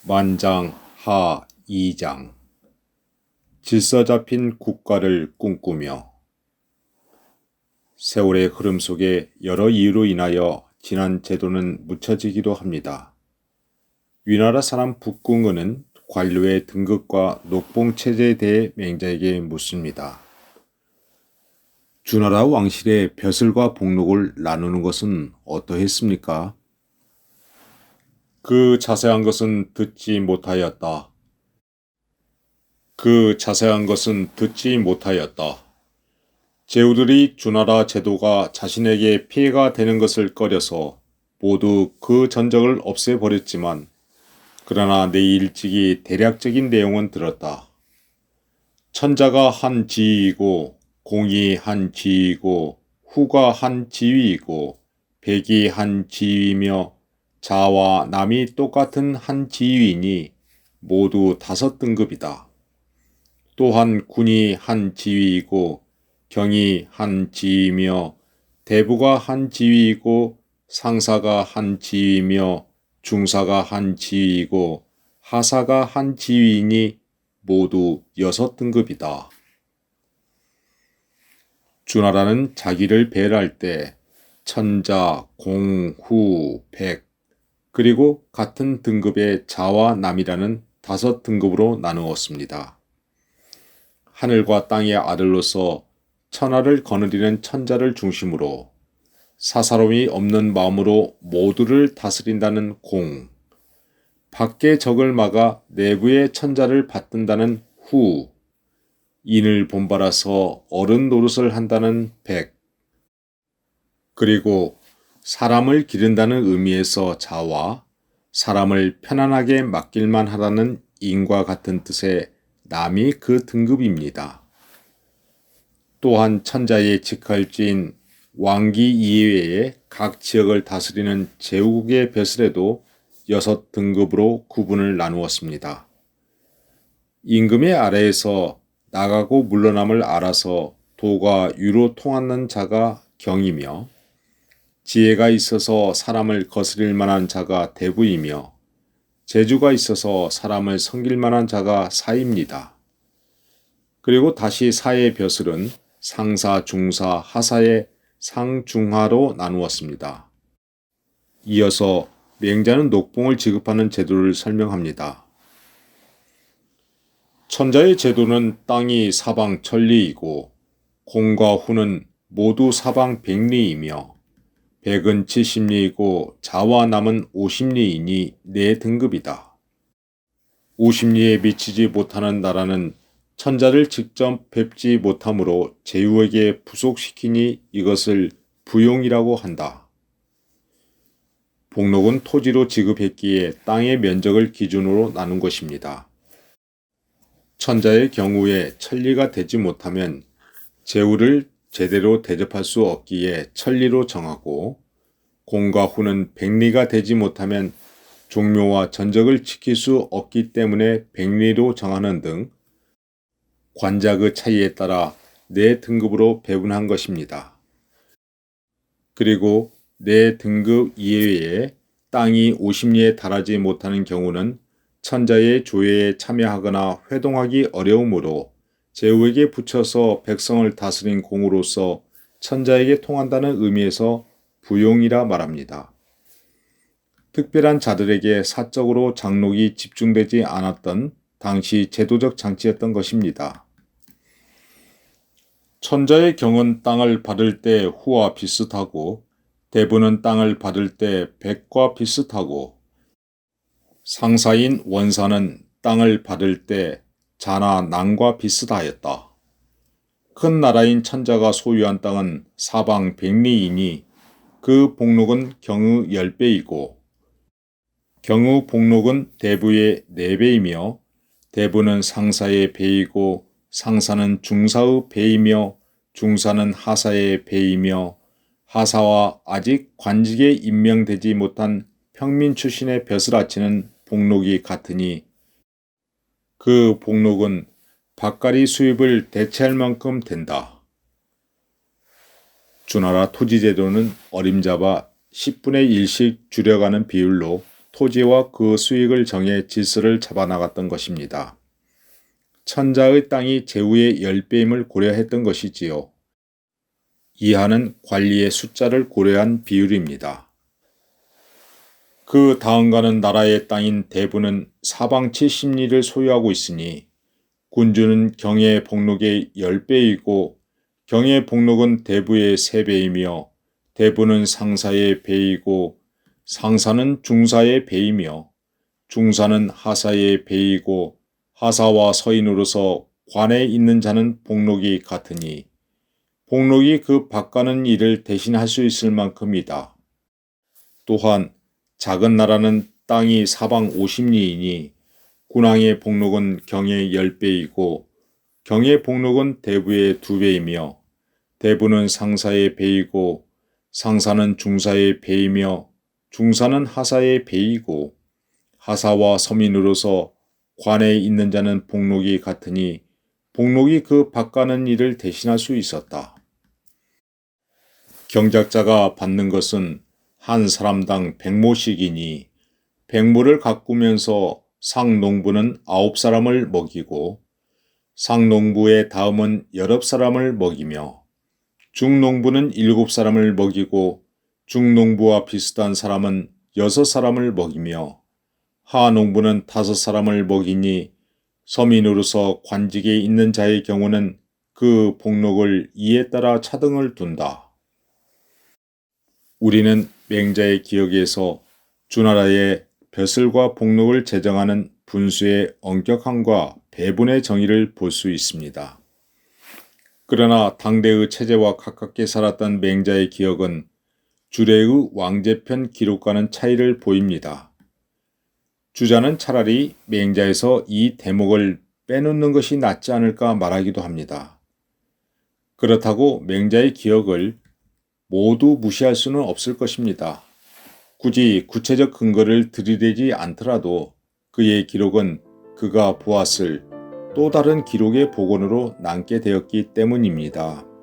만장하 2장 질서 잡힌 국가를 꿈꾸며. 세월의 흐름 속에 여러 이유로 인하여 지난 제도는 묻혀지기도 합니다. 위나라 사람 북궁은 관료의 등급과 녹봉 체제에 대해 맹자에게 묻습니다. 주나라 왕실의 벼슬과 복록을 나누는 것은 어떠했습니까? 그 자세한 것은 듣지 못하였다. 제후들이 주나라 제도가 자신에게 피해가 되는 것을 꺼려서 모두 그 전적을 없애버렸지만, 그러나 내 일찍이 대략적인 내용은 들었다. 천자가 한 지위이고, 공이 한 지위이고, 후가 한 지위이고, 백이 한 지위이며, 자와 남이 똑같은 한 지위이니 모두 5등급이다. 또한 군이 한 지위이고, 경이 한 지위이며, 대부가 한 지위이고, 상사가 한 지위이며, 중사가 한 지위이고, 하사가 한 지위이니 모두 6등급이다. 주나라는 자기를 배열할 때 천자, 공, 후, 백, 그리고 같은 등급의 자와 남이라는 5등급으로 나누었습니다. 하늘과 땅의 아들로서 천하를 거느리는 천자를 중심으로 사사로움이 없는 마음으로 모두를 다스린다는 공, 밖의 적을 막아 내부의 천자를 받든다는 후, 인을 본받아서 어른 노릇을 한다는 백, 그리고 사람을 기른다는 의미에서 자와 사람을 편안하게 맡길만 하다는 인과 같은 뜻의 남이 그 등급입니다. 또한 천자의 직할지인 왕기 이외에 각 지역을 다스리는 제후국의 벼슬에도 6등급으로 구분을 나누었습니다. 임금의 아래에서 나가고 물러남을 알아서 도가 유로 통하는 자가 경이며, 지혜가 있어서 사람을 거스릴 만한 자가 대부이며, 재주가 있어서 사람을 섬길 만한 자가 사입니다. 그리고 다시 사의 벼슬은 상사, 중사, 하사의 상중하로 나누었습니다. 이어서 맹자는 녹봉을 지급하는 제도를 설명합니다. 천자의 제도는 땅이 사방 천리이고, 공과 후는 모두 사방 백리이며, 백은 70리이고 자와 남은 50리이니 4등급이다. 50리에 미치지 못하는 나라는 천자를 직접 뵙지 못하므로 제후에게 부속시키니 이것을 부용이라고 한다. 복록은 토지로 지급했기에 땅의 면적을 기준으로 나눈 것입니다. 천자의 경우에 천리가 되지 못하면 제후를 제대로 대접할 수 없기에 천리로 정하고, 공과 후는 백리가 되지 못하면 종묘와 전적을 지킬 수 없기 때문에 백리로 정하는 등 관자 그 차이에 따라 4등급으로 배분한 것입니다. 그리고 4등급 이외에 땅이 50리에 달하지 못하는 경우는 천자의 조회에 참여하거나 회동하기 어려우므로 제후에게 붙여서 백성을 다스린 공으로서 천자에게 통한다는 의미에서 부용이라 말합니다. 특별한 자들에게 사적으로 장록이 집중되지 않았던 당시 제도적 장치였던 것입니다. 천자의 경은 땅을 받을 때 후와 비슷하고, 대부는 땅을 받을 때 백과 비슷하고, 상사인 원사는 땅을 받을 때 자나 낭과 비슷하였다. 큰 나라인 천자가 소유한 땅은 사방 백리이니 그 복록은 경의 10배이고, 경의 복록은 대부의 4배이며, 대부는 상사의 배이고, 상사는 중사의 배이며, 중사는 하사의 배이며, 하사와 아직 관직에 임명되지 못한 평민 출신의 벼슬아치는 복록이 같으니 그 복록은 밭갈이 수입을 대체할 만큼 된다. 주나라 토지제도는 어림잡아 10분의 1씩 줄여가는 비율로 토지와 그 수익을 정해 질서를 잡아나갔던 것입니다. 천자의 땅이 제후의 10배임을 고려했던 것이지요. 이하는 관리의 숫자를 고려한 비율입니다. 그 다음가는 나라의 땅인 대부는 사방치 십리를 소유하고 있으니 군주는 경의 복록의 10배이고 경의 복록은 대부의 3배이며 대부는 상사의 배이고 상사는 중사의 배이며 중사는 하사의 배이고 하사와 서인으로서 관에 있는 자는 복록이 같으니 복록이 그 바가는 일을 대신할 수 있을 만큼이다. 또한 작은 나라는 땅이 사방 50리이니 군왕의 복록은 경의 10배이고 경의 복록은 대부의 2배이며 대부는 상사의 배이고 상사는 중사의 배이며 중사는 하사의 배이고 하사와 서민으로서 관에 있는 자는 복록이 같으니 복록이 그 바가는 일을 대신할 수 있었다. 경작자가 받는 것은 한 사람당 100모씩이니 100모를 가꾸면서 상농부는 9사람을 먹이고 상농부의 다음은 19사람을 먹이며 중농부는 7사람을 먹이고 중농부와 비슷한 사람은 6사람을 먹이며 하농부는 5사람을 먹이니 서민으로서 관직에 있는 자의 경우는 그 복록을 이에 따라 차등을 둔다. 우리는 맹자의 기억에서 주나라의 벼슬과 복록을 제정하는 분수의 엄격함과 배분의 정의를 볼 수 있습니다. 그러나 당대의 체제와 가깝게 살았던 맹자의 기억은 주례의 왕제편 기록과는 차이를 보입니다. 주자는 차라리 맹자에서 이 대목을 빼놓는 것이 낫지 않을까 말하기도 합니다. 그렇다고 맹자의 기억을 모두 무시할 수는 없을 것입니다. 굳이 구체적 근거를 들이대지 않더라도 그의 기록은 그가 보았을 또 다른 기록의 복원으로 남게 되었기 때문입니다.